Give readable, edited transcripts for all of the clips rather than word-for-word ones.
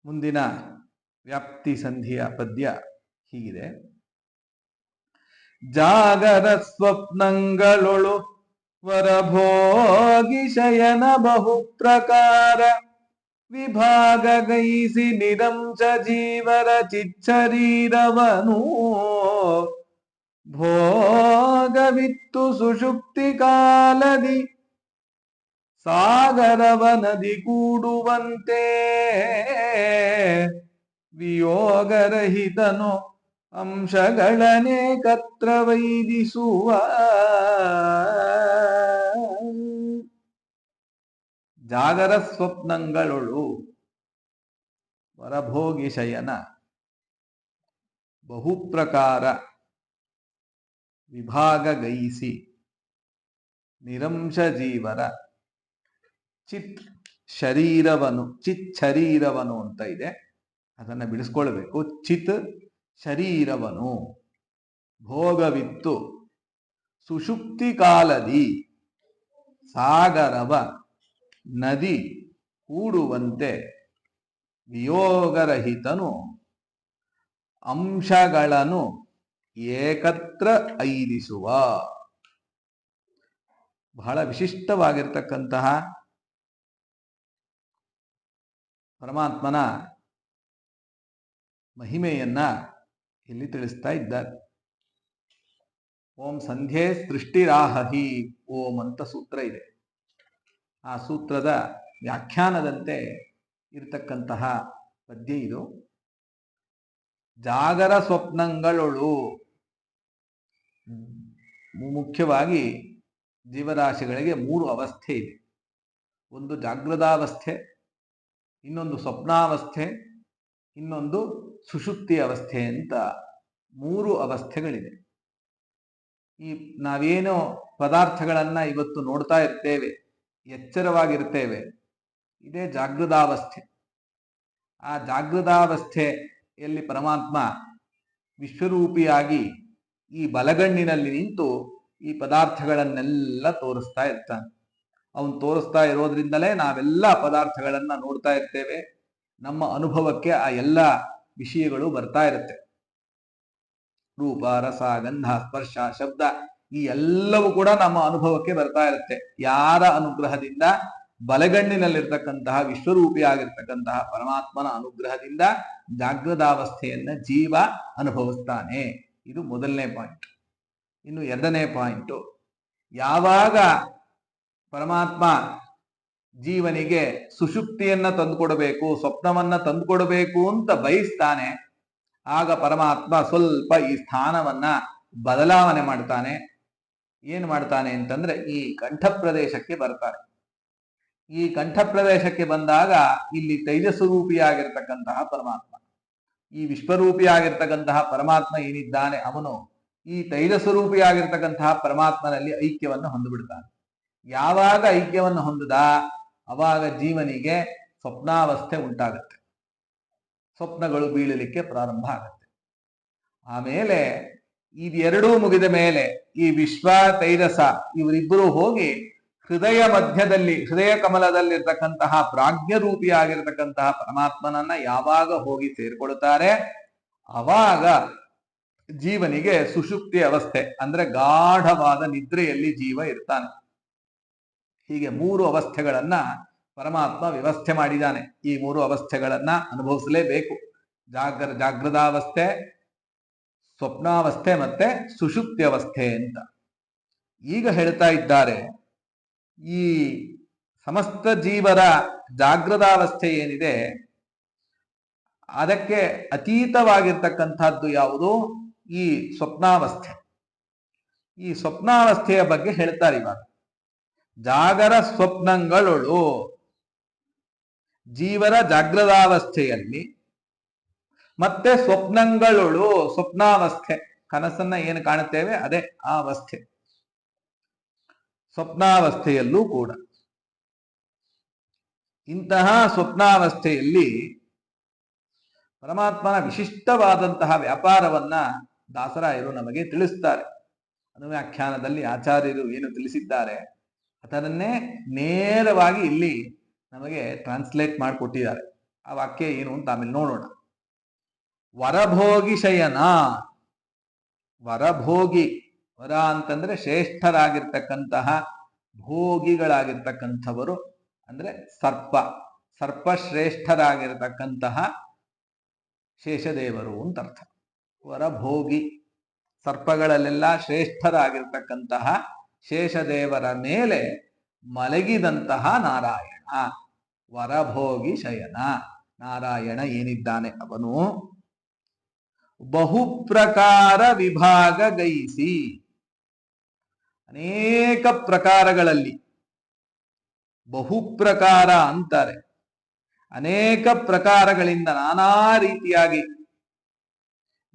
ಮುಂದಿನ ವ್ಯಾಪ್ತಿ ಸಂಧಿಯ ಪದ್ಯ ಹೀಗಿದೆ. ಜಾಗರ ಸ್ವಪ್ನಂಗಳೊಳು ವರಭೋಗಿ ಶಯನ ಬಹು ಪ್ರಕಾರ ವಿಭಾಗ ಗೈಸಿ ನಿರಂಶ ಜೀವರ ಚಿಚ್ಚರೀರವನು ಭೋಗವಿತ್ತು ಸುಷುಪ್ತಿ ಕಾಲದಿ ಸಾಗರವ ನದಿ ಕೂಡುವಂತೆ ವಿಯೋಗರಹಿತನು ಅಂಶಗಳನೇಕತ್ರ ವೈದಿಸುವ ಜಾಗರ ಸ್ವಪ್ನಗಳೊಳು ವರಭೋಗಿ ಶಯನ ಬಹುಪ್ರಕಾರ ವಿಭಾಗ ಗೈಸಿ ನಿರಂಶ ಜೀವರ ಚಿತ್ ಶರೀರವನು ಅಂತ ಇದೆ, ಅದನ್ನ ಬಿಡಿಸ್ಕೊಳ್ಬೇಕು. ಚಿತ್ ಶರೀರವನು ಭೋಗವಿತ್ತು ಸುಷುಪ್ತಿ ಕಾಲದಿ ಸಾಗರವ ನದಿ ಕೂಡುವಂತೆ ವಿಯೋಗರಹಿತನು ಅಂಶಗಳನ್ನು ಏಕತ್ರ ಐದಿಸುವ. ಬಹಳ ವಿಶಿಷ್ಟವಾಗಿರ್ತಕ್ಕಂತಹ ಪರಮಾತ್ಮನ ಮಹಿಮೆಯನ್ನ ಇಲ್ಲಿ ತಿಳಿಸ್ತಾ ಇದ್ದಾರೆ. ಓಂ ಸಂಧ್ಯೆ ಸೃಷ್ಟಿರಾಹಿ ಓಂ ಅಂತ ಸೂತ್ರ ಇದೆ. ಆ ಸೂತ್ರದ ವ್ಯಾಖ್ಯಾನದಂತೆ ಇರತಕ್ಕಂತಹ ಪದ್ಯ ಇದು. ಜಾಗರ ಸ್ವಪ್ನಗಳೊಳು, ಮುಖ್ಯವಾಗಿ ಜೀವರಾಶಿಗಳಿಗೆ 3 ಅವಸ್ಥೆ ಇದೆ. ಒಂದು ಜಾಗೃತಾವಸ್ಥೆ, ಇನ್ನೊಂದು ಸ್ವಪ್ನಾವಸ್ಥೆ, ಇನ್ನೊಂದು ಸುಷುಪ್ತಿ ಅವಸ್ಥೆ ಅಂತ 3 ಅವಸ್ಥೆಗಳಿದೆ. ಈ ನಾವೇನು ಪದಾರ್ಥಗಳನ್ನ ಇವತ್ತು ನೋಡ್ತಾ ಇರ್ತೇವೆ, ಎಚ್ಚರವಾಗಿರ್ತೇವೆ, ಇದೇ ಜಾಗೃತಾವಸ್ಥೆ. ಆ ಜಾಗೃತಾವಸ್ಥೆಯಲ್ಲಿ ಪರಮಾತ್ಮ ವಿಶ್ವರೂಪಿಯಾಗಿ ಈ ಬಲಗಣ್ಣಿನಲ್ಲಿ ನಿಂತು ಈ ಪದಾರ್ಥಗಳನ್ನೆಲ್ಲ ತೋರಿಸ್ತಾ ಇರ್ತಾನೆ. ಅವನು ತೋರಿಸ್ತಾ ಇರೋದ್ರಿಂದಲೇ ನಾವೆಲ್ಲ ಪದಾರ್ಥಗಳನ್ನ ನೋಡ್ತಾ ಇರ್ತೇವೆ. ನಮ್ಮ ಅನುಭವಕ್ಕೆ ಆ ಎಲ್ಲ ವಿಷಯಗಳು ಬರ್ತಾ ಇರುತ್ತೆ. ರೂಪ, ರಸ, ಗಂಧ, ಸ್ಪರ್ಶ, ಶಬ್ದ ಈ ಎಲ್ಲವೂ ಕೂಡ ನಮ್ಮ ಅನುಭವಕ್ಕೆ ಬರ್ತಾ ಇರುತ್ತೆ. ಯಾರ ಅನುಗ್ರಹದಿಂದ? ಬಲಗಣ್ಣಿನಲ್ಲಿರ್ತಕ್ಕಂತಹ ವಿಶ್ವರೂಪಿಯಾಗಿರ್ತಕ್ಕಂತಹ ಪರಮಾತ್ಮನ ಅನುಗ್ರಹದಿಂದ ಜಾಗೃತಾವಸ್ಥೆಯನ್ನ ಜೀವ ಅನುಭವಿಸ್ತಾನೆ. ಇದು ಮೊದಲನೇ ಪಾಯಿಂಟ್. ಇನ್ನು ಎರಡನೇ ಪಾಯಿಂಟು, ಯಾವಾಗ ಪರಮಾತ್ಮ ಜೀವನಿಗೆ ಸುಷುಪ್ತಿಯನ್ನ ತಂದುಕೊಡಬೇಕು, ಸ್ವಪ್ನವನ್ನ ತಂದುಕೊಡಬೇಕು ಅಂತ ಬಯಸ್ತಾನೆ, ಆಗ ಪರಮಾತ್ಮ ಸ್ವಲ್ಪ ಈ ಸ್ಥಾನವನ್ನ ಬದಲಾವಣೆ ಮಾಡ್ತಾನೆ. ಏನ್ ಮಾಡ್ತಾನೆ ಅಂತಂದ್ರೆ, ಈ ಕಂಠ ಪ್ರದೇಶಕ್ಕೆ ಬರ್ತಾರೆ. ಈ ಕಂಠ ಪ್ರದೇಶಕ್ಕೆ ಬಂದಾಗ ಇಲ್ಲಿ ತೈಜಸ್ವರೂಪಿಯಾಗಿರ್ತಕ್ಕಂತಹ ಪರಮಾತ್ಮ, ಈ ವಿಶ್ವರೂಪಿಯಾಗಿರ್ತಕ್ಕಂತಹ ಪರಮಾತ್ಮ ಏನಿದ್ದಾನೆ ಅವನು ಈ ತೈಜಸ್ವರೂಪಿಯಾಗಿರ್ತಕ್ಕಂತಹ ಪರಮಾತ್ಮನಲ್ಲಿ ಐಕ್ಯವನ್ನು ಹೊಂದಿಬಿಡ್ತಾನೆ. ಯಾವಾಗ ಐಕ್ಯವನ್ನು ಹೊಂದಿದ, ಅವಾಗ ಜೀವನಿಗೆ ಸ್ವಪ್ನಾವಸ್ಥೆ ಉಂಟಾಗತ್ತೆ, ಸ್ವಪ್ನಗಳು ಬೀಳಲಿಕ್ಕೆ ಪ್ರಾರಂಭ ಆಗತ್ತೆ. ಆಮೇಲೆ ಇದೆರಡೂ ಮುಗಿದ ಮೇಲೆ ಈ ವಿಶ್ವ ತೈಜಸ ಇವರಿಬ್ಬರು ಹೋಗಿ ಹೃದಯ ಮಧ್ಯದಲ್ಲಿ, ಹೃದಯ ಕಮಲದಲ್ಲಿರ್ತಕ್ಕಂತಹ ಪ್ರಾಜ್ಞರೂಪಿಯಾಗಿರ್ತಕ್ಕಂತಹ ಪರಮಾತ್ಮನನ್ನ ಯಾವಾಗ ಹೋಗಿ ಸೇರಿಕೊಳ್ತಾರೆ, ಅವಾಗ ಜೀವನಿಗೆ ಸುಷುಪ್ತಿ ಅವಸ್ಥೆ ಅಂದ್ರೆ ಗಾಢವಾದ ನಿದ್ರೆಯಲ್ಲಿ ಜೀವ ಇರ್ತಾನೆ. ಹೀಗೆ 3 ಅವಸ್ಥೆಗಳನ್ನ ಪರಮಾತ್ಮ ವ್ಯವಸ್ಥೆ ಮಾಡಿದ್ದಾನೆ. ಈ 3 ಅವಸ್ಥೆಗಳನ್ನ ಅನುಭವಿಸಲೇಬೇಕು. ಜಾಗೃತಾವಸ್ಥೆ, ಸ್ವಪ್ನಾವಸ್ಥೆ ಮತ್ತೆ ಸುಷುಪ್ತಿ ಅವಸ್ಥೆ ಅಂತ ಈಗ ಹೇಳ್ತಾ ಇದ್ದಾರೆ. ಈ ಸಮಸ್ತ ಜೀವರ ಜಾಗೃತಾವಸ್ಥೆ ಏನಿದೆ ಅದಕ್ಕೆ ಅತೀತವಾಗಿರ್ತಕ್ಕಂಥದ್ದು ಯಾವುದು? ಈ ಸ್ವಪ್ನಾವಸ್ಥೆ. ಈ ಸ್ವಪ್ನಾವಸ್ಥೆಯ ಬಗ್ಗೆ ಹೇಳ್ತಾರೆ ಇವಾಗ. ಜಾಗರ ಸ್ವಪ್ನಗಳೊಳು, ಜೀವರ ಜಾಗೃತಾವಸ್ಥೆಯಲ್ಲಿ ಮತ್ತೆ ಸ್ವಪ್ನಗಳೊಳು, ಸ್ವಪ್ನಾವಸ್ಥೆ, ಕನಸನ್ನ ಏನು ಕಾಣುತ್ತೇವೆ ಅದೇ ಆ ಅವಸ್ಥೆ. ಸ್ವಪ್ನಾವಸ್ಥೆಯಲ್ಲೂ ಕೂಡ ಇಂತಹ ಸ್ವಪ್ನಾವಸ್ಥೆಯಲ್ಲಿ ಪರಮಾತ್ಮನ ವಿಶಿಷ್ಟವಾದಂತಹ ವ್ಯಾಪಾರವನ್ನ ದಾಸರಾಯರು ನಮಗೆ ತಿಳಿಸ್ತಾರೆ. ಅನುವ್ಯಾಖ್ಯಾನದಲ್ಲಿ ಆಚಾರ್ಯರು ಏನು ತಿಳಿಸಿದ್ದಾರೆ ಅದನ್ನೇ ನೇರವಾಗಿ ಇಲ್ಲಿ ನಮಗೆ ಟ್ರಾನ್ಸ್ಲೇಟ್ ಮಾಡಿಕೊಟ್ಟಿದ್ದಾರೆ. ಆ ವಾಕ್ಯ ಏನು ಅಂತ ಆಮೇಲೆ ನೋಡೋಣ. ವರಭೋಗಿ ಶಯನ, ವರಭೋಗಿ, ವರ ಅಂತಂದ್ರೆ ಶ್ರೇಷ್ಠರಾಗಿರ್ತಕ್ಕಂತಹ ಭೋಗಿಗಳಾಗಿರ್ತಕ್ಕಂಥವರು ಅಂದ್ರೆ ಸರ್ಪಶ್ರೇಷ್ಠರಾಗಿರ್ತಕ್ಕಂತಹ ಶೇಷದೇವರು ಅಂತ ಅರ್ಥ. ವರಭೋಗಿ, ಸರ್ಪಗಳಲ್ಲೆಲ್ಲ ಶ್ರೇಷ್ಠರಾಗಿರ್ತಕ್ಕಂತಹ ಶೇಷದೇವರ ಮೇಲೆ ಮಲಗಿದಂತಹ ನಾರಾಯಣ. ವರಭೋಗಿ ಶಯನ ನಾರಾಯಣ ಏನಿದ್ದಾನೆ ಅವನು ಬಹುಪ್ರಕಾರ ವಿಭಾಗ ಗೈಸಿ, ಅನೇಕ ಪ್ರಕಾರಗಳಲ್ಲಿ, ಬಹುಪ್ರಕಾರ ಅಂತಾರೆ, ಅನೇಕ ಪ್ರಕಾರಗಳಿಂದ ನಾನಾ ರೀತಿಯಾಗಿ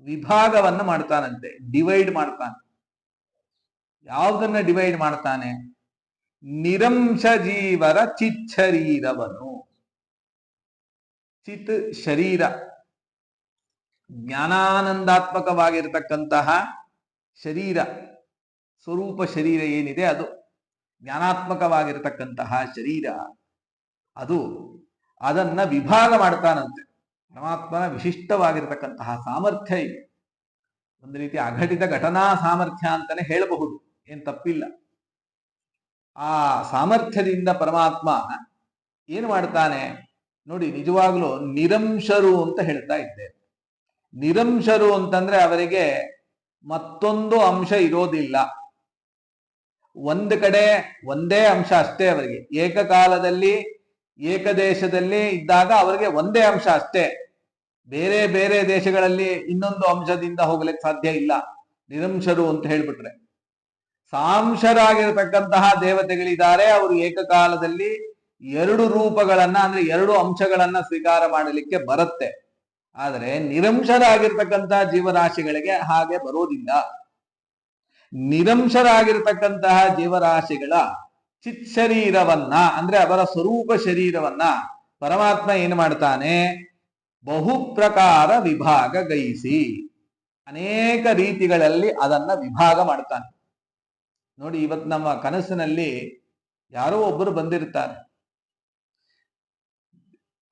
ವಿಭಾಗವನ್ನ ಮಾಡ್ತಾನಂತೆ, ಡಿವೈಡ್ ಮಾಡ್ತಾನೆ. ಯಾವುದನ್ನ ಡಿವೈಡ್ ಮಾಡ್ತಾನೆ? ನಿರಂಶ ಜೀವರ ಚಿಚ್ಚರೀರವನು. ಚಿತ್ ಶರೀರ, ಜ್ಞಾನಾನಂದಾತ್ಮಕವಾಗಿರ್ತಕ್ಕಂತಹ ಶರೀರ, ಸ್ವರೂಪ ಶರೀರ ಏನಿದೆ ಅದು ಜ್ಞಾನಾತ್ಮಕವಾಗಿರ್ತಕ್ಕಂತಹ ಶರೀರ, ಅದನ್ನ ವಿಭಾಗ ಮಾಡ್ತಾನಂತೆ. ಪರಮಾತ್ಮನ ವಿಶಿಷ್ಟವಾಗಿರ್ತಕ್ಕಂತಹ ಸಾಮರ್ಥ್ಯ ಇದೆ. ಒಂದು ರೀತಿ ಅಘಟಿತ ಘಟನಾ ಸಾಮರ್ಥ್ಯ ಅಂತಾನೆ ಹೇಳಬಹುದು, ಏನ್ ತಪ್ಪಿಲ್ಲ. ಆ ಸಾಮರ್ಥ್ಯದಿಂದ ಪರಮಾತ್ಮ ಏನು ಮಾಡ್ತಾನೆ ನೋಡಿ, ನಿಜವಾಗ್ಲೂ ನಿರಂಶರು ಅಂತ ಹೇಳ್ತಾ ಇದ್ದೇವೆ. ನಿರಂಶರು ಅಂತಂದ್ರೆ ಅವರಿಗೆ ಮತ್ತೊಂದು ಅಂಶ ಇರೋದಿಲ್ಲ. ಒಂದು ಕಡೆ ಒಂದೇ ಅಂಶ ಅಷ್ಟೇ ಅವರಿಗೆ. ಏಕಕಾಲದಲ್ಲಿ ಏಕದೇಶದಲ್ಲಿ ಇದ್ದಾಗ ಅವರಿಗೆ ಒಂದೇ ಅಂಶ ಅಷ್ಟೇ. ಬೇರೆ ಬೇರೆ ದೇಶಗಳಲ್ಲಿ ಇನ್ನೊಂದು ಅಂಶದಿಂದ ಹೋಗ್ಲಿಕ್ಕೆ ಸಾಧ್ಯ ಇಲ್ಲ. ನಿರಂಶರು ಅಂತ ಹೇಳ್ಬಿಟ್ರೆ ಸಾಂಶರಾಗಿರ್ತಕ್ಕಂತಹ ದೇವತೆಗಳಿದ್ದಾರೆ. ಅವರು ಏಕಕಾಲದಲ್ಲಿ ಎರಡು ರೂಪಗಳನ್ನ ಅಂದ್ರೆ ಎರಡು ಅಂಶಗಳನ್ನ ಸ್ವೀಕಾರ ಮಾಡಲಿಕ್ಕೆ ಬರುತ್ತೆ. ಆದರೆ ನಿರಂಶರಾಗಿರ್ತಕ್ಕಂತಹ ಜೀವರಾಶಿಗಳಿಗೆ ಹಾಗೆ ಬರೋದಿಲ್ಲ. ನಿರಂಶರಾಗಿರ್ತಕ್ಕಂತಹ ಜೀವರಾಶಿಗಳ ಚಿತ್ ಶರೀರವನ್ನ ಅಂದ್ರೆ ಅವರ ಸ್ವರೂಪ ಶರೀರವನ್ನ ಪರಮಾತ್ಮ ಏನು ಮಾಡ್ತಾನೆ? ಬಹುಪ್ರಕಾರ ವಿಭಾಗ ಗೈಸಿ, ಅನೇಕ ರೀತಿಗಳಲ್ಲಿ ಅದನ್ನ ವಿಭಾಗ ಮಾಡ್ತಾನೆ. ನೋಡಿ, ಇವತ್ತು ನಮ್ಮ ಕನಸಿನಲ್ಲಿ ಯಾರೋ ಒಬ್ಬರು ಬಂದಿರ್ತಾರೆ,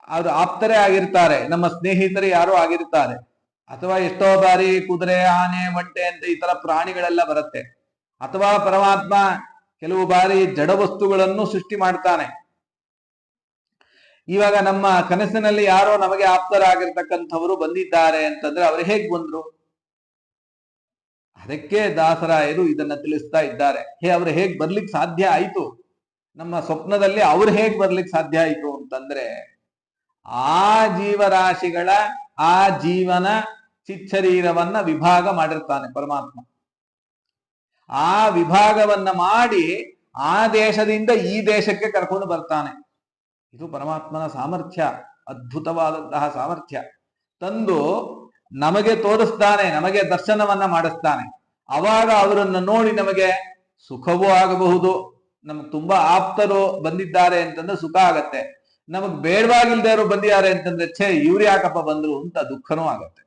ಅವರು ಆಪ್ತರೇ ಆಗಿರ್ತಾರೆ, ನಮ್ಮ ಸ್ನೇಹಿತರು ಯಾರೋ ಆಗಿರ್ತಾರೆ, ಅಥವಾ ಎಷ್ಟೋ ಬಾರಿ ಕುದುರೆ, ಆನೆ, ಒಂಟೆ ಅಂತ ಈ ತರ ಪ್ರಾಣಿಗಳೆಲ್ಲ ಬರುತ್ತೆ. ಅಥವಾ ಪರಮಾತ್ಮ ಕೆಲವು ಬಾರಿ ಜಡ ವಸ್ತುಗಳನ್ನು ಸೃಷ್ಟಿ ಮಾಡ್ತಾನೆ. ಇವಾಗ ನಮ್ಮ ಕನಸಿನಲ್ಲಿ ಯಾರೋ ನಮಗೆ ಆಪ್ತರಾಗಿರ್ತಕ್ಕಂಥವರು ಬಂದಿದ್ದಾರೆ ಅಂತಂದ್ರೆ ಅವರು ಹೇಗ್ ಬಂದ್ರು? ಅದಕ್ಕೆ ದಾಸರಾಯರು ಇದನ್ನ ತಿಳಿಸ್ತಾ ಇದ್ದಾರೆ. ಅವರು ಹೇಗ್ ಬರ್ಲಿಕ್ಕೆ ಸಾಧ್ಯ ಆಯ್ತು? ನಮ್ಮ ಸ್ವಪ್ನದಲ್ಲಿ ಅವ್ರು ಹೇಗ್ ಬರ್ಲಿಕ್ಕೆ ಸಾಧ್ಯ ಆಯ್ತು ಅಂತಂದ್ರೆ, ಆ ಜೀವರಾಶಿಗಳ ಆ ಜೀವನ ಚಿಚ್ಚರೀರವನ್ನ ವಿಭಾಗ ಮಾಡಿರ್ತಾನೆ ಪರಮಾತ್ಮ. ಆ ವಿಭಾಗವನ್ನ ಮಾಡಿ ಆ ದೇಶದಿಂದ ಈ ದೇಶಕ್ಕೆ ಕರ್ಕೊಂಡು ಬರ್ತಾನೆ. ಇದು ಪರಮಾತ್ಮನ ಸಾಮರ್ಥ್ಯ, ಅದ್ಭುತವಾದಂತಹ ಸಾಮರ್ಥ್ಯ. ತಂದು ನಮಗೆ ತೋರಿಸ್ತಾನೆ, ನಮಗೆ ದರ್ಶನವನ್ನ ಮಾಡಿಸ್ತಾನೆ. ಅವಾಗ ಅವರನ್ನು ನೋಡಿ ನಮಗೆ ಸುಖವೂ ಆಗಬಹುದು. ನಮ್ಗೆ ತುಂಬಾ ಆಪ್ತರು ಬಂದಿದ್ದಾರೆ ಅಂತಂದ್ರೆ ಸುಖ ಆಗತ್ತೆ. ನಮಗ್ ಬೇಡವಾಗಿಲ್ದೇವರು ಬಂದಿದ್ದಾರೆ ಅಂತಂದ್ರೆ ಛೇ ಇವ್ರು ಯಾಕಪ್ಪ ಬಂದ್ರು ಅಂತ ದುಃಖನೂ ಆಗತ್ತೆ.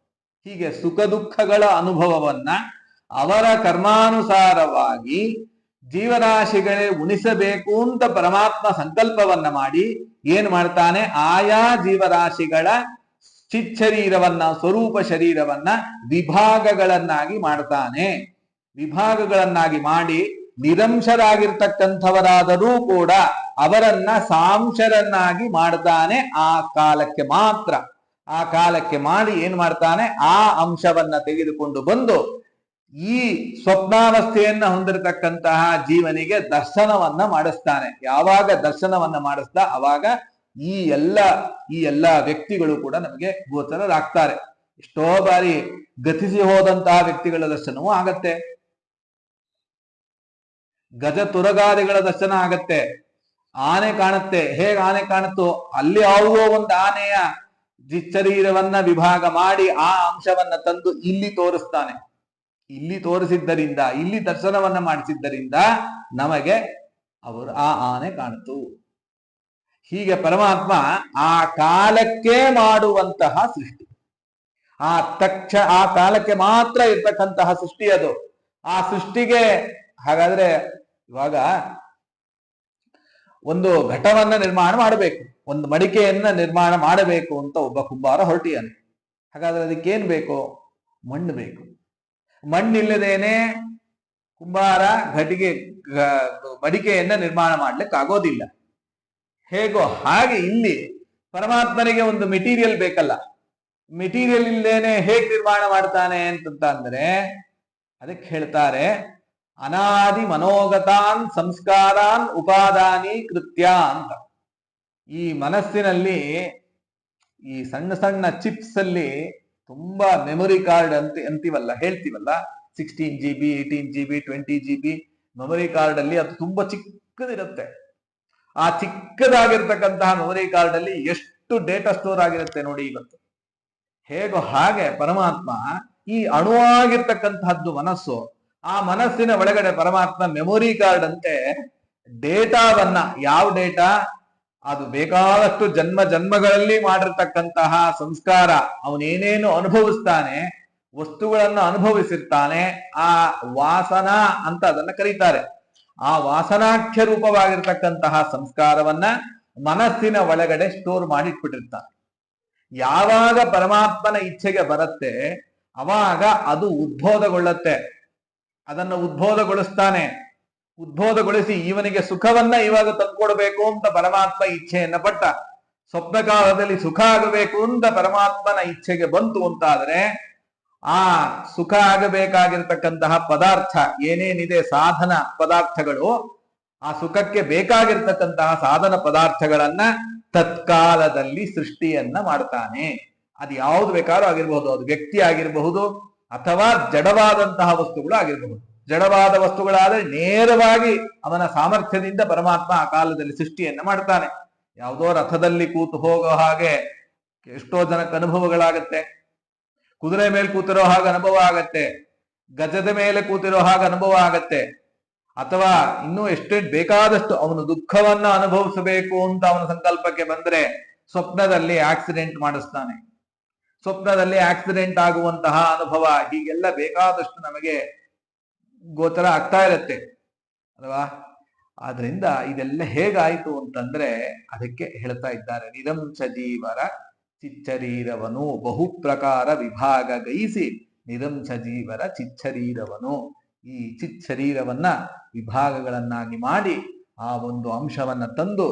ಹೀಗೆ ಸುಖ ದುಃಖಗಳ ಅನುಭವವನ್ನ ಅವರ ಕರ್ಮಾನುಸಾರವಾಗಿ ಜೀವರಾಶಿಗಳೇ ಉಣಿಸಬೇಕು ಅಂತ ಪರಮಾತ್ಮ ಸಂಕಲ್ಪವನ್ನ ಮಾಡಿ ಏನ್ ಮಾಡ್ತಾನೆ? ಆಯಾ ಜೀವರಾಶಿಗಳ ಚಿಚ್ಚರೀರವನ್ನ, ಸ್ವರೂಪ ಶರೀರವನ್ನ ವಿಭಾಗಗಳನ್ನಾಗಿ ಮಾಡ್ತಾನೆ. ವಿಭಾಗಗಳನ್ನಾಗಿ ಮಾಡಿ ನಿರಂಶರಾಗಿರ್ತಕ್ಕಂಥವರಾದರೂ ಕೂಡ ಅವರನ್ನ ಸಾಂಶರನ್ನಾಗಿ ಮಾಡ್ತಾನೆ. ಆ ಕಾಲಕ್ಕೆ ಮಾತ್ರ, ಆ ಕಾಲಕ್ಕೆ ಮಾಡಿ ಏನ್ ಮಾಡ್ತಾನೆ? ಆ ಅಂಶವನ್ನ ತೆಗೆದುಕೊಂಡು ಬಂದು ಈ ಸ್ವಪ್ನಾವಸ್ಥೆಯನ್ನ ಹೊಂದಿರತಕ್ಕಂತಹ ಜೀವನಿಗೆ ದರ್ಶನವನ್ನ ಮಾಡಿಸ್ತಾನೆ. ಯಾವಾಗ ದರ್ಶನವನ್ನ ಮಾಡಿಸ್ತಾ ಅವಾಗ ಈ ಎಲ್ಲ ವ್ಯಕ್ತಿಗಳು ಕೂಡ ನಮಗೆ ಗೋಚರರಾಗ್ತಾರೆ. ಎಷ್ಟೋ ಬಾರಿ ಗತಿಸಿ ಹೋದಂತಹ ವ್ಯಕ್ತಿಗಳ ದರ್ಶನವೂ ಆಗತ್ತೆ, ಗಜ ತುರಗಾದಿಗಳ ದರ್ಶನ ಆಗತ್ತೆ, ಆನೆ ಕಾಣುತ್ತೆ. ಹೇಗೆ ಆನೆ ಕಾಣುತ್ತೋ ಅಲ್ಲಿ ಯಾವುದೋ ಒಂದು ಆನೆಯ ಶರೀರವನ್ನ ವಿಭಾಗ ಮಾಡಿ ಆ ಅಂಶವನ್ನ ತಂದು ಇಲ್ಲಿ ತೋರಿಸ್ತಾನೆ. ಇಲ್ಲಿ ತೋರಿಸಿದ್ದರಿಂದ, ಇಲ್ಲಿ ದರ್ಶನವನ್ನ ಮಾಡಿಸಿದ್ದರಿಂದ ನಮಗೆ ಅವರು ಆ ಆನೆ ಕಾಣಿತು. ಹೀಗೆ ಪರಮಾತ್ಮ ಆ ಕಾಲಕ್ಕೆ ಮಾಡುವಂತಹ ಸೃಷ್ಟಿ, ಆ ಕಾಲಕ್ಕೆ ಮಾತ್ರ ಇರ್ತಕ್ಕಂತಹ ಸೃಷ್ಟಿ ಅದು. ಆ ಸೃಷ್ಟಿಗೆ ಹಾಗಾದ್ರೆ ಇವಾಗ ಒಂದು ಘಟವನ್ನ ನಿರ್ಮಾಣ ಮಾಡಬೇಕು, ಒಂದು ಮಡಿಕೆಯನ್ನ ನಿರ್ಮಾಣ ಮಾಡಬೇಕು ಅಂತ ಒಬ್ಬ ಕುಂಬಾರ ಹೊರಟಿಯಾನೆ. ಹಾಗಾದ್ರೆ ಅದಕ್ಕೇನ್ ಬೇಕು? ಮಣ್ಣು ಬೇಕು. ಮಣ್ಣಿಲ್ಲದೇನೆ ಕುಂಬಾರ ಮಡಿಕೆಯನ್ನ ನಿರ್ಮಾಣ ಮಾಡ್ಲಿಕ್ಕೆ ಆಗೋದಿಲ್ಲ. ಹೇಗೋ ಹಾಗೆ ಇಲ್ಲಿ ಪರಮಾತ್ಮನಿಗೆ ಒಂದು ಮೆಟೀರಿಯಲ್ ಬೇಕಲ್ಲ. ಮೆಟೀರಿಯಲ್ ಇಲ್ದೇನೆ ಹೇಗ್ ನಿರ್ಮಾಣ ಮಾಡ್ತಾನೆ ಅಂತ ಅಂದ್ರೆ ಅದಕ್ಕೆ ಹೇಳ್ತಾರೆ, ಅನಾದಿ ಮನೋಗತಾನ್ ಸಂಸ್ಕಾರಾನ್ ಉಪಾದಾನಿ ಕೃತ್ಯ ಅಂತ. ಈ ಮನಸ್ಸಿನಲ್ಲಿ ಈ ಸಣ್ಣ ಸಣ್ಣ ಚಿಪ್ಸ್ ಅಲ್ಲಿ ತುಂಬಾ ಮೆಮೊರಿ ಕಾರ್ಡ್ ಅಂತೀವಲ್ಲ, ಹೇಳ್ತೀವಲ್ಲ, 16 GB 18 GB 20 GB memory card ಅಲ್ಲಿ ಅದು ತುಂಬಾ ಚಿಕ್ಕದಿರುತ್ತೆ. ಆ ಚಿಕ್ಕದಾಗಿರ್ತಕ್ಕಂತಹ ಮೆಮೊರಿ ಕಾರ್ಡ್ ಅಲ್ಲಿ ಎಷ್ಟು ಡೇಟಾ ಸ್ಟೋರ್ ಆಗಿರುತ್ತೆ ನೋಡಿ ಇವತ್ತು. ಹೇಗೋ ಹಾಗೆ ಪರಮಾತ್ಮ ಈ ಅಣುವಾಗಿರ್ತಕ್ಕಂತಹದ್ದು ಮನಸ್ಸು. ಆ ಮನಸ್ಸಿನ ಒಳಗಡೆ ಪರಮಾತ್ಮ ಮೆಮೊರಿ ಕಾರ್ಡ್ ಅಂತೆ ಡೇಟಾವನ್ನ, ಯಾವ ಡೇಟಾ? ಅದು ಬೇಕಾದಷ್ಟು ಜನ್ಮಗಳಲ್ಲಿ ಮಾಡಿರ್ತಕ್ಕಂತಹ ಸಂಸ್ಕಾರ, ಅವನೇನೇನು ಅನುಭವಿಸ್ತಾನೆ, ವಸ್ತುಗಳನ್ನು ಅನುಭವಿಸಿರ್ತಾನೆ, ಆ ವಾಸನಾ ಅಂತ ಅದನ್ನ ಕರೀತಾರೆ. ಆ ವಾಸನಾಖ್ಯ ರೂಪವಾಗಿರ್ತಕ್ಕಂತಹ ಸಂಸ್ಕಾರವನ್ನ ಮನಸ್ಸಿನ ಒಳಗಡೆ ಸ್ಟೋರ್ ಮಾಡಿಟ್ಬಿಟ್ಟಿರ್ತಾನೆ. ಯಾವಾಗ ಪರಮಾತ್ಮನ ಇಚ್ಛೆಗೆ ಬರುತ್ತೆ ಅವಾಗ ಅದು ಉದ್ಬೋಧಗೊಳ್ಳುತ್ತೆ. ಅದನ್ನು ಉದ್ಬೋಧಗೊಳಿಸ್ತಾನೆ. ಉದ್ಬೋಧಗೊಳಿಸಿ ಇವನಿಗೆ ಸುಖವನ್ನ ಇವಾಗ ತಂದ್ಕೊಡ್ಬೇಕು ಅಂತ ಪರಮಾತ್ಮ ಇಚ್ಛೆಯನ್ನ ಪಟ್ಟ. ಸ್ವಪ್ನ ಕಾಲದಲ್ಲಿ ಸುಖ ಆಗಬೇಕು ಅಂತ ಪರಮಾತ್ಮನ ಇಚ್ಛೆಗೆ ಬಂತು ಅಂತಾದ್ರೆ ಆ ಸುಖ ಆಗಬೇಕಾಗಿರ್ತಕ್ಕಂತಹ ಪದಾರ್ಥ ಏನೇನಿದೆ, ಸಾಧನ ಪದಾರ್ಥಗಳು, ಆ ಸುಖಕ್ಕೆ ಬೇಕಾಗಿರ್ತಕ್ಕಂತಹ ಸಾಧನ ಪದಾರ್ಥಗಳನ್ನ ತತ್ಕಾಲದಲ್ಲಿ ಸೃಷ್ಟಿಯನ್ನ ಮಾಡ್ತಾನೆ. ಅದು ಯಾವ್ದು ಬೇಕಾದ್ರೂ ಆಗಿರಬಹುದು. ಅದು ವ್ಯಕ್ತಿ ಆಗಿರಬಹುದು ಅಥವಾ ಜಡವಾದಂತಹ ವಸ್ತುಗಳು ಆಗಿರಬಹುದು. ಜಡವಾದ ವಸ್ತುಗಳಾದ್ರೆ ನೇರವಾಗಿ ಅವನ ಸಾಮರ್ಥ್ಯದಿಂದ ಪರಮಾತ್ಮ ಆ ಕಾಲದಲ್ಲಿ ಸೃಷ್ಟಿಯನ್ನ ಮಾಡ್ತಾನೆ. ಯಾವುದೋ ರಥದಲ್ಲಿ ಕೂತು ಹೋಗೋ ಹಾಗೆ ಎಷ್ಟೋ ಜನಕ್ಕೆ ಅನುಭವಗಳಾಗತ್ತೆ. ಕುದುರೆ ಮೇಲೆ ಕೂತಿರೋ ಹಾಗೆ ಅನುಭವ ಆಗತ್ತೆ, ಗಜದ ಮೇಲೆ ಕೂತಿರೋ ಹಾಗೆ ಅನುಭವ ಆಗತ್ತೆ. ಅಥವಾ ಇನ್ನೂ ಬೇಕಾದಷ್ಟು ಅವನು ದುಃಖವನ್ನ ಅನುಭವಿಸಬೇಕು ಅಂತ ಅವನ ಸಂಕಲ್ಪಕ್ಕೆ ಬಂದ್ರೆ ಸ್ವಪ್ನದಲ್ಲಿ ಆಕ್ಸಿಡೆಂಟ್ ಮಾಡಿಸ್ತಾನೆ. ಸ್ವಪ್ನದಲ್ಲಿ ಆಕ್ಸಿಡೆಂಟ್ ಆಗುವಂತಹ ಅನುಭವ, ಹೀಗೆಲ್ಲ ಬೇಕಾದಷ್ಟು ನಮಗೆ ಗೋಚರ ಆಗ್ತಾ ಇರತ್ತೆ ಅಲ್ವಾ. ಆದ್ರಿಂದ ಇದೆಲ್ಲ ಹೇಗಾಯ್ತು ಅಂತಂದ್ರೆ ಅದಕ್ಕೆ ಹೇಳ್ತಾ ಇದ್ದಾರೆ, ನಿರಂಶ ಜೀವರ ಚಿಚ್ಚರೀರವನು ಬಹು ಪ್ರಕಾರ ವಿಭಾಗ ಗೈಸಿ ನಿರಂಶ ಜೀವರ ಚಿಚ್ಚರೀರವನು. ಈ ಚಿಚ್ಚರೀರವನ್ನ ವಿಭಾಗಗಳನ್ನಾಗಿ ಮಾಡಿ ಆ ಒಂದು ಅಂಶವನ್ನ ತಂದು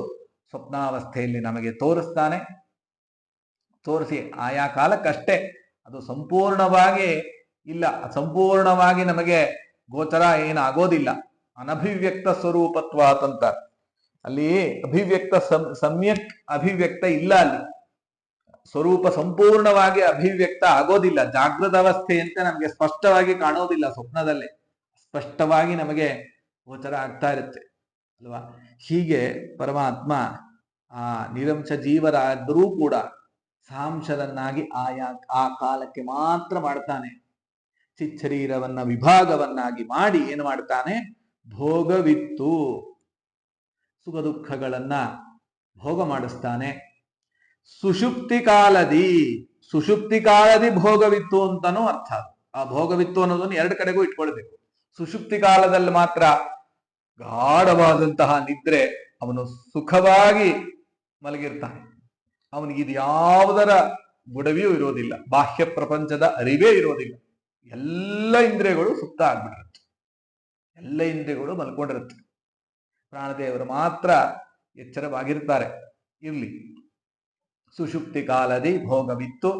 ಸ್ವಪ್ನಾವಸ್ಥೆಯಲ್ಲಿ ನಮಗೆ ತೋರಿಸ್ತಾನೆ. ತೋರಿಸಿ ಆಯಾ ಕಾಲಕ್ಕಷ್ಟೇ, ಅದು ಸಂಪೂರ್ಣವಾಗಿ ಇಲ್ಲ, ಸಂಪೂರ್ಣವಾಗಿ ನಮಗೆ ಗೋಚರ ಏನಾಗೋದಿಲ್ಲ. ಅನಭಿವ್ಯಕ್ತ ಸ್ವರೂಪತ್ವ ಅಂತ ಅಲ್ಲಿ ಅಭಿವ್ಯಕ್ತ ಸಮ್ಯಕ್ ಅಭಿವ್ಯಕ್ತ ಇಲ್ಲ. ಅಲ್ಲಿ ಸ್ವರೂಪ ಸಂಪೂರ್ಣವಾಗಿ ಅಭಿವ್ಯಕ್ತ ಆಗೋದಿಲ್ಲ. ಜಾಗೃತ ಅವಸ್ಥೆಯಂತೆ ನಮಗೆ ಸ್ಪಷ್ಟವಾಗಿ ಕಾಣೋದಿಲ್ಲ. ಸ್ವಪ್ನದಲ್ಲಿ ಸ್ಪಷ್ಟವಾಗಿ ನಮಗೆ ಗೋಚರ ಆಗ್ತಾ ಇರುತ್ತೆ ಅಲ್ವಾ. ಹೀಗೆ ಪರಮಾತ್ಮ ಆ ನಿರಂಶ ಜೀವರಾದರೂ ಕೂಡ ಸಾಂಶರನ್ನಾಗಿ ಆ ಕಾಲಕ್ಕೆ ಮಾತ್ರ ಮಾಡ್ತಾನೆ. ಚಿಚ್ಚರೀರವನ್ನ ವಿಭಾಗವನ್ನಾಗಿ ಮಾಡಿ ಏನು ಮಾಡ್ತಾನೆ? ಭೋಗವಿತ್ತು, ಸುಖ ದುಃಖಗಳನ್ನ ಭೋಗ ಮಾಡಿಸ್ತಾನೆ. ಸುಷುಪ್ತಿ ಕಾಲದಿ ಭೋಗವಿತ್ತು ಅಂತಾನೂ ಅರ್ಥ. ಆ ಭೋಗವಿತ್ತು ಅನ್ನೋದನ್ನು ಎರಡು ಕಡೆಗೂ ಇಟ್ಕೊಳ್ಬೇಕು. ಸುಷುಪ್ತಿ ಕಾಲದಲ್ಲಿ ಮಾತ್ರ ಗಾಢವಾದಂತಹ ನಿದ್ರೆ, ಅವನು ಸುಖವಾಗಿ ಮಲಗಿರ್ತಾನೆ. ಅವನಿಗೆ ಇದು ಯಾವುದರ ಬುಡವಿಯೂ ಇರೋದಿಲ್ಲ, ಬಾಹ್ಯ ಪ್ರಪಂಚದ ಅರಿವೇ ಇರೋದಿಲ್ಲ. ಎಲ್ಲ ಇಂದ್ರಿಯಗಳು ಸುಪ್ತ ಆಗ್ಬಿಟ್ಟಿರುತ್ತೆ, ಎಲ್ಲ ಇಂದ್ರಿಯಗಳು ಮಲ್ಕೊಂಡಿರುತ್ತೆ. ಪ್ರಾಣದೇವರು ಮಾತ್ರ ಎಚ್ಚರವಾಗಿರ್ತಾರೆ. ಇರ್ಲಿ, ಸುಷುಪ್ತಿ ಕಾಲದಿ ಭೋಗವಿತ್ತು,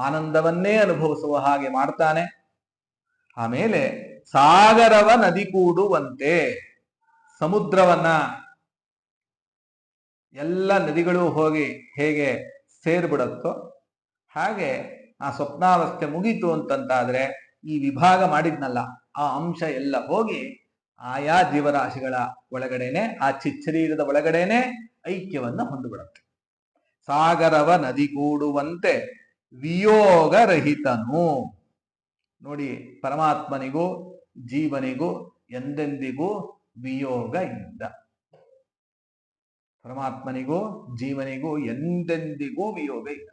ಆನಂದವನ್ನೇ ಅನುಭವಿಸುವ ಹಾಗೆ ಮಾಡ್ತಾನೆ. ಆಮೇಲೆ ಸಾಗರವ ನದಿ ಕೂಡುವಂತೆ, ಸಮುದ್ರವನ್ನ ಎಲ್ಲ ನದಿಗಳು ಹೋಗಿ ಹೇಗೆ ಸೇರ್ಬಿಡತ್ತೋ ಹಾಗೆ ಆ ಸ್ವಪ್ನಾವಸ್ಥೆ ಮುಗೀತು ಅಂತಂತಾದ್ರೆ ಈ ವಿಭಾಗ ಮಾಡಿದ್ನಲ್ಲ ಆ ಅಂಶ ಎಲ್ಲ ಹೋಗಿ ಆಯಾ ಜೀವರಾಶಿಗಳ ಒಳಗಡೆನೆ, ಆ ಚಿಚ್ಚರೀರದ ಒಳಗಡೆನೆ ಐಕ್ಯವನ್ನ ಹೊಂದಿಬಿಡುತ್ತೆ. ಸಾಗರವ ನದಿಗೂಡುವಂತೆ ವಿಯೋಗ ರಹಿತನು. ನೋಡಿ, ಪರಮಾತ್ಮನಿಗೂ ಜೀವನಿಗೂ ಎಂದೆಂದಿಗೂ ವಿಯೋಗ ಇಲ್ಲ. ಪರಮಾತ್ಮನಿಗೂ ಜೀವನಿಗೂ ಎಂದೆಂದಿಗೂ ವಿಯೋಗ ಇಲ್ಲ.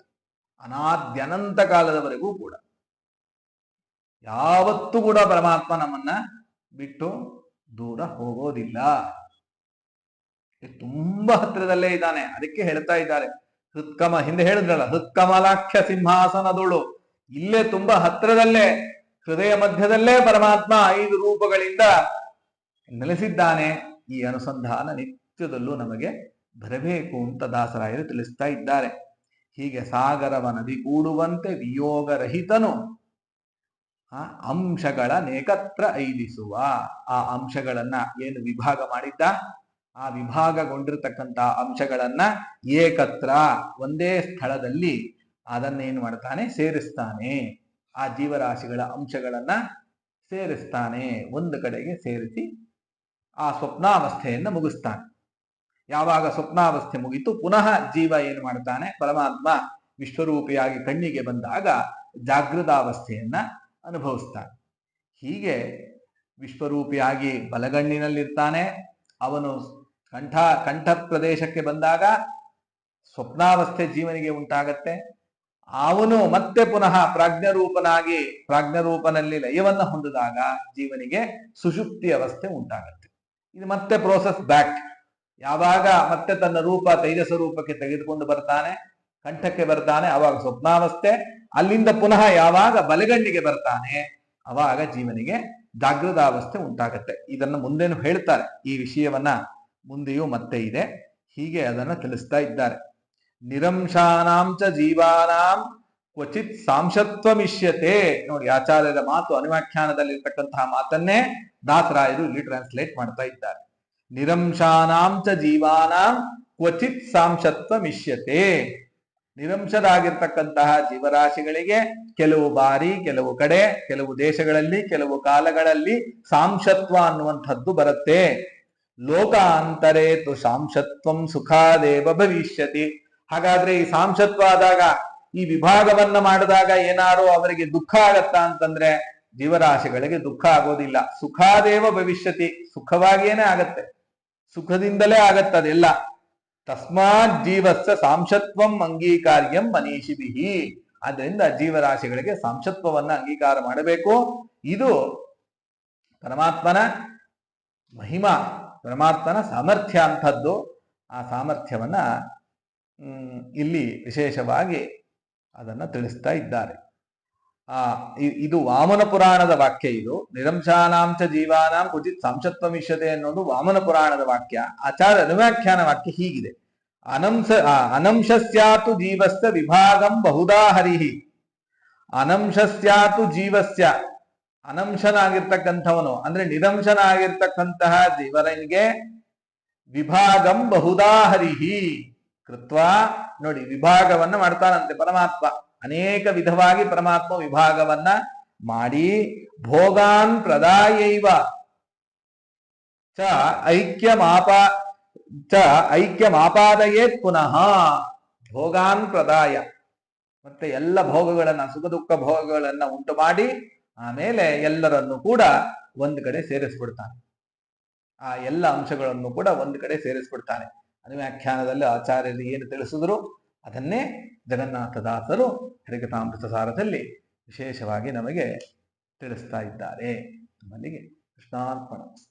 ಅನಾದ್ಯನಂತ ಕಾಲದವರೆಗೂ ಕೂಡ ಯಾವತ್ತೂ ಕೂಡ ಪರಮಾತ್ಮ ನಮ್ಮನ್ನ ಬಿಟ್ಟು ದೂರ ಹೋಗೋದಿಲ್ಲ. ತುಂಬಾ ಹತ್ತಿರದಲ್ಲೇ ಇದ್ದಾನೆ. ಅದಕ್ಕೆ ಹೇಳ್ತಾ ಇದ್ದಾರೆ ಹೃತ್ಕಮ, ಹಿಂದೆ ಹೇಳಿದ್ರಲ್ಲ ಹೃತ್ಕಮಲಾಖ್ಯ ಸಿಂಹಾಸನದೋಳು, ಇಲ್ಲೇ ತುಂಬಾ ಹತ್ತಿರದಲ್ಲೇ ಹೃದಯ ಮಧ್ಯದಲ್ಲೇ ಪರಮಾತ್ಮ 5 ರೂಪಗಳಿಂದ ನೆಲೆಸಿದ್ದಾನೆ. ಈ ಅನುಸಂಧಾನ ನಿತ್ಯದಲ್ಲೂ ನಮಗೆ ಬರಬೇಕು ಅಂತ ದಾಸರಾಯರು ತಿಳಿಸ್ತಾ ಇದ್ದಾರೆ. ಹೀಗೆ ಸಾಗರವ ನದಿ ಕೂಡುವಂತೆ ವಿಯೋಗರಹಿತನು ಆ ಅಂಶಗಳ ನೇಕತ್ರ ಐದಿಸುವ, ಆ ಅಂಶಗಳನ್ನ ಏನು ವಿಭಾಗ ಮಾಡಿದ್ದ, ಆ ವಿಭಾಗಗೊಂಡಿರ್ತಕ್ಕಂಥ ಅಂಶಗಳನ್ನ ಏಕತ್ರ ಒಂದೇ ಸ್ಥಳದಲ್ಲಿ ಅದನ್ನೇನು ಮಾಡ್ತಾನೆ, ಸೇರಿಸ್ತಾನೆ. ಆ ಜೀವರಾಶಿಗಳ ಅಂಶಗಳನ್ನ ಸೇರಿಸ್ತಾನೆ, ಒಂದು ಕಡೆಗೆ ಸೇರಿಸಿ ಆ ಸ್ವಪ್ನಾವಸ್ಥೆಯನ್ನ ಮುಗಿಸ್ತಾನೆ. ಯಾವಾಗ ಸ್ವಪ್ನಾವಸ್ಥೆ ಮುಗಿತು, ಪುನಃ ಜೀವ ಏನು ಮಾಡ್ತಾನೆ, ಪರಮಾತ್ಮ ವಿಶ್ವರೂಪಿಯಾಗಿ ಕಣ್ಣಿಗೆ ಬಂದಾಗ ಜಾಗೃತಾವಸ್ಥೆಯನ್ನ ಅನುಭವಿಸ್ತಾನೆ. ಹೀಗೆ ವಿಶ್ವರೂಪಿಯಾಗಿ ಬಲಗಣ್ಣಿನಲ್ಲಿರ್ತಾನೆ. ಅವನು ಕಂಠ ಪ್ರದೇಶಕ್ಕೆ ಬಂದಾಗ ಸ್ವಪ್ನಾವಸ್ಥೆ ಜೀವನಿಗೆ ಉಂಟಾಗತ್ತೆ. ಅವನು ಮತ್ತೆ ಪುನಃ ಪ್ರಾಜ್ಞರೂಪನಲ್ಲಿ ಲಯವನ್ನ ಹೊಂದಿದಾಗ ಜೀವನಿಗೆ ಸುಷುಪ್ತಿ ಅವಸ್ಥೆ ಉಂಟಾಗತ್ತೆ. ಇದು ಮತ್ತೆ ಪ್ರೋಸೆಸ್ ಬ್ಯಾಕ್. ಯಾವಾಗ ಮತ್ತೆ ತನ್ನ ರೂಪ ತೈಜಸ ರೂಪಕ್ಕೆ ತೆಗೆದುಕೊಂಡು ಬರ್ತಾನೆ, ಕಂಠಕ್ಕೆ ಬರ್ತಾನೆ, ಅವಾಗ ಸ್ವಪ್ನಾವಸ್ಥೆ. ಅಲ್ಲಿಂದ ಪುನಃ ಯಾವಾಗ ಬಲಗಣ್ಣಿಗೆ ಬರ್ತಾನೆ, ಅವಾಗ ಜೀವನಿಗೆ ಜಾಗೃತಾವಸ್ಥೆ ಉಂಟಾಗತ್ತೆ. ಇದನ್ನ ಮುಂದೇನು ಹೇಳ್ತಾರೆ, ಈ ವಿಷಯವನ್ನ ಮುಂದೆಯೂ ಮತ್ತೆ ಇದೆ. ಹೀಗೆ ಅದನ್ನ ತಿಳಿಸ್ತಾ ಇದ್ದಾರೆ. ನಿರಂಶಾನಾಂಚ ಜೀವಾನಾಂ ಕ್ವಚಿತ್ ಸಾಂಶತ್ವಮಿಷ್ಯತೆ. ನೋಡಿ, ಆಚಾರ್ಯರ ಮಾತು ಅನುವ್ಯಾಖ್ಯಾನದಲ್ಲಿರ್ತಕ್ಕಂತಹ ಮಾತನ್ನೇ ದಾಸರಾಯರು ಇಲ್ಲಿ ಟ್ರಾನ್ಸ್ಲೇಟ್ ಮಾಡ್ತಾ ಇದ್ದಾರೆ. ನಿರಂಶಾನಾಂಚ ಜೀವಾನಾಂ ಕ್ವಚಿತ್ ಸಾಂಶತ್ವಮಿಷ್ಯತೆ. ನಿರಂಶರಾಗಿರ್ತಕ್ಕಂತಹ ಜೀವರಾಶಿಗಳಿಗೆ ಕೆಲವು ಬಾರಿ, ಕೆಲವು ಕಡೆ, ಕೆಲವು ದೇಶಗಳಲ್ಲಿ, ಕೆಲವು ಕಾಲಗಳಲ್ಲಿ ಸಾಂಶತ್ವ ಅನ್ನುವಂಥದ್ದು ಬರುತ್ತೆ. ಲೋಕಾಂತರೇ ತು ಸಾಂಶತ್ವಂ ಸುಖಾದೇವ ಭವಿಷ್ಯತಿ. ಹಾಗಾದ್ರೆ ಈ ಸಾಂಶತ್ವ ಆದಾಗ, ಈ ವಿಭಾಗವನ್ನ ಮಾಡಿದಾಗ ಏನಾರು ಅವರಿಗೆ ದುಃಖ ಆಗತ್ತಾ ಅಂತಂದ್ರೆ ಜೀವರಾಶಿಗಳಿಗೆ ದುಃಖ ಆಗೋದಿಲ್ಲ. ಸುಖಾದೇವ ಭವಿಷ್ಯತಿ, ಸುಖವಾಗಿಯೇನೆ ಆಗತ್ತೆ, ಸುಖದಿಂದಲೇ ಆಗತ್ತದೆಲ್ಲ. ತಸ್ಮಾತ್ ಜೀವಸ್ಸ ಸಾಂಶತ್ವಂ ಅಂಗೀಕಾರ್ಯಂ ಮನೀಷಿಭಿಹಿ. ಆದ್ರಿಂದ ಜೀವರಾಶಿಗಳಿಗೆ ಸಾಂಶತ್ವವನ್ನ ಅಂಗೀಕಾರ ಮಾಡಬೇಕು. ಇದು ಪರಮಾತ್ಮನ ಮಹಿಮಾ, ಪರಮಾತ್ಮನ ಸಾಮರ್ಥ್ಯ ಅಂಥದ್ದು. ಆ ಸಾಮರ್ಥ್ಯವನ್ನ ಇಲ್ಲಿ ವಿಶೇಷವಾಗಿ ಅದನ್ನ ತಿಳಿಸ್ತಾ ಇದ್ದಾರೆ. ಇದು ವಾಮನ ಪುರಾಣದ ವಾಕ್ಯ. ಇದು ನಿರಂಶಾನಾಂಚ ಜೀವಾನಾಂ ಕ್ವಚಿತ್ ಸಾಂಶತ್ವಮಿಷ್ಯತೆ ಅನ್ನೋದು ವಾಮನ ಪುರಾಣದ ವಾಕ್ಯ. ಆಚಾರ್ಯ ಅನುವ್ಯಾಖ್ಯಾನ ವಾಕ್ಯ ಹೀಗಿದೆ. ಅನಂಶಸ್ಯಾತು ಜೀವಸ್ಯ ವಿಭಾಗಂ ಬಹುಧಾ ಹರಿಹಿ. ಅನಂಶಸ್ಯಾತು ಜೀವಸ್ಯ, ಅನಂಶನಾಗಿರ್ತಕ್ಕಂಥವನು ಅಂದ್ರೆ ನಿರಂಶನಾಗಿರ್ತಕ್ಕಂತಹ ಜೀವನಿಗೆ ವಿಭಾಗಂ ಬಹುಧಾ ಹರಿಹಿ ಕೃತ್ವಾ. ನೋಡಿ, ವಿಭಾಗವನ್ನ ಮಾಡ್ತಾನಂತೆ ಪರಮಾತ್ಮ. ಅನೇಕ ವಿಧವಾಗಿ ಪರಮಾತ್ಮ ವಿಭಾಗವನ್ನ ಮಾಡಿ ಭೋಗಾನ್ ಪ್ರದಾಯೈವ ಐಕ್ಯಮಾಪಾದಯೇತ್ ಪುನಃ. ಭೋಗಾನ್ ಪ್ರದಾಯ, ಮತ್ತೆ ಎಲ್ಲ ಭೋಗಗಳನ್ನ, ಸುಖ ದುಃಖ ಭೋಗಗಳನ್ನ ಉಂಟು ಮಾಡಿ ಆಮೇಲೆ ಎಲ್ಲರನ್ನು ಕೂಡ ಒಂದು ಕಡೆ ಸೇರಿಸ್ಬಿಡ್ತಾನೆ. ಆ ಎಲ್ಲ ಅಂಶಗಳನ್ನು ಕೂಡ ಒಂದು ಕಡೆ ಸೇರಿಸ್ಬಿಡ್ತಾನೆ. ಅನುವ್ಯಾಖ್ಯಾನದಲ್ಲಿ ಆಚಾರ್ಯರು ಏನು ತಿಳಿಸಿದ್ರು ಅದನ್ನೇ ಜಗನ್ನಾಥದಾಸರು ಹರಿಕಥಾಮೃತ ಸಾರದಲ್ಲಿ ವಿಶೇಷವಾಗಿ ನಮಗೆ ತಿಳಿಸ್ತಾ ಇದ್ದಾರೆ. ನಮ್ಮಲ್ಲಿಗೆ ಕೃಷ್ಣಾರ್ಪಣ.